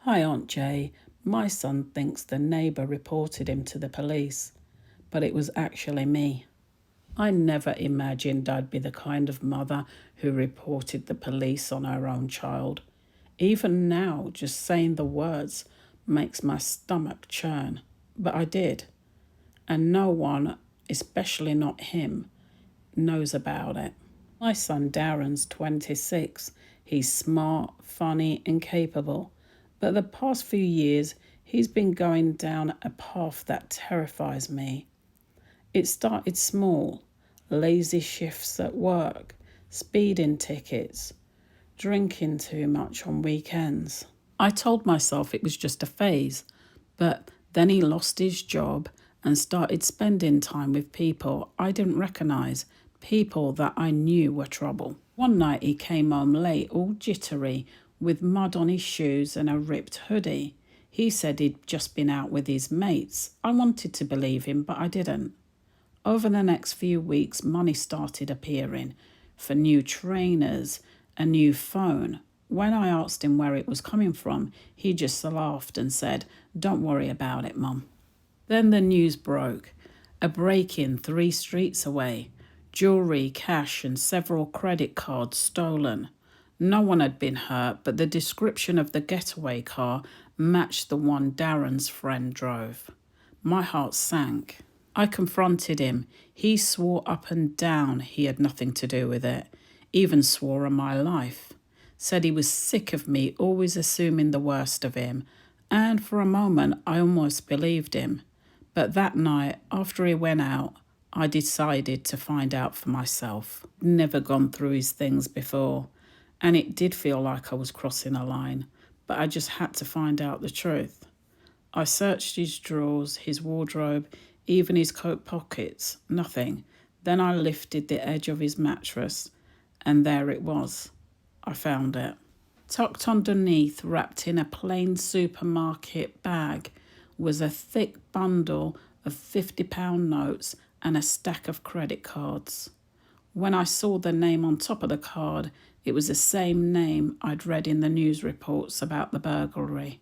Hi, Aunt Jay. My son thinks the neighbour reported him to the police, but it was actually me. I never imagined I'd be the kind of mother who reported the police on her own child. Even now, just saying the words makes my stomach churn. But I did. And no one, especially not him, knows about it. My son Darren's 26. He's smart, funny, and capable. But the past few years, he's been going down a path that terrifies me. It started small: lazy shifts at work, speeding tickets, drinking too much on weekends. I told myself it was just a phase, but then he lost his job and started spending time with people I didn't recognise, people that I knew were trouble. One night he came home late, all jittery, with mud on his shoes and a ripped hoodie. He said he'd just been out with his mates. I wanted to believe him, but I didn't. Over the next few weeks, money started appearing for new trainers, a new phone. When I asked him where it was coming from, he just laughed and said, "Don't worry about it, Mum." Then the news broke. A break-in 3 streets away. Jewellery, cash and several credit cards stolen. No one had been hurt, but the description of the getaway car matched the one Darren's friend drove. My heart sank. I confronted him. He swore up and down he had nothing to do with it, even swore on my life. Said he was sick of me always assuming the worst of him, and for a moment I almost believed him. But that night, after he went out, I decided to find out for myself. Never gone through his things before, and it did feel like I was crossing a line, but I just had to find out the truth. I searched his drawers, his wardrobe, even his coat pockets. Nothing. Then I lifted the edge of his mattress, and there it was. I found it. Tucked underneath, wrapped in a plain supermarket bag, was a thick bundle of £50 notes and a stack of credit cards. When I saw the name on top of the card, it was the same name I'd read in the news reports about the burglary.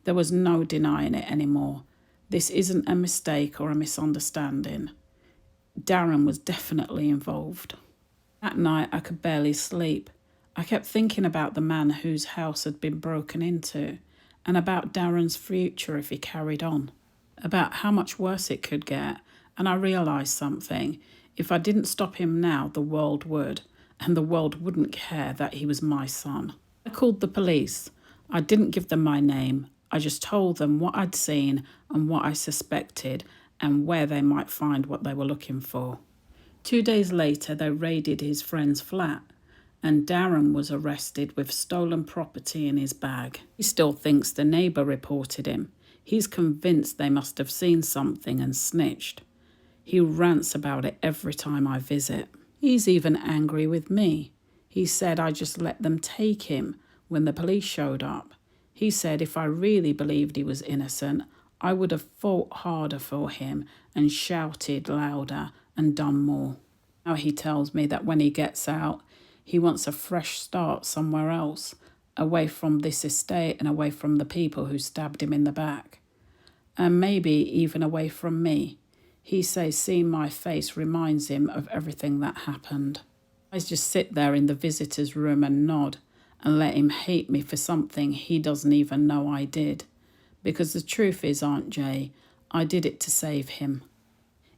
There was no denying it anymore. This isn't a mistake or a misunderstanding. Darren was definitely involved. That night I could barely sleep. I kept thinking about the man whose house had been broken into, and about Darren's future if he carried on, about how much worse it could get, and I realised something. If I didn't stop him now, the world would, and the world wouldn't care that he was my son. I called the police. I didn't give them my name. I just told them what I'd seen and what I suspected and where they might find what they were looking for. 2 days later, they raided his friend's flat, and Darren was arrested with stolen property in his bag. He still thinks the neighbour reported him. He's convinced they must have seen something and snitched. He rants about it every time I visit. He's even angry with me. He said I just let them take him when the police showed up. He said if I really believed he was innocent, I would have fought harder for him and shouted louder and done more. Now he tells me that when he gets out, he wants a fresh start somewhere else, away from this estate and away from the people who stabbed him in the back. And maybe even away from me. He says seeing my face reminds him of everything that happened. I just sit there in the visitor's room and nod and let him hate me for something he doesn't even know I did. Because the truth is, Aunt Jay, I did it to save him.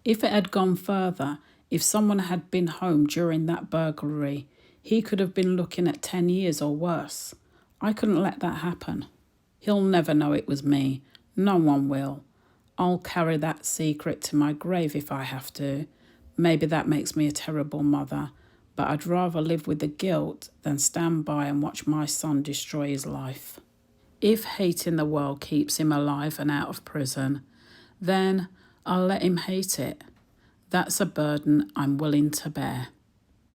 If it had gone further, if someone had been home during that burglary, he could have been looking at 10 years or worse. I couldn't let that happen. He'll never know it was me. No one will. I'll carry that secret to my grave if I have to. Maybe that makes me a terrible mother, but I'd rather live with the guilt than stand by and watch my son destroy his life. If hating the world keeps him alive and out of prison, then I'll let him hate it. That's a burden I'm willing to bear.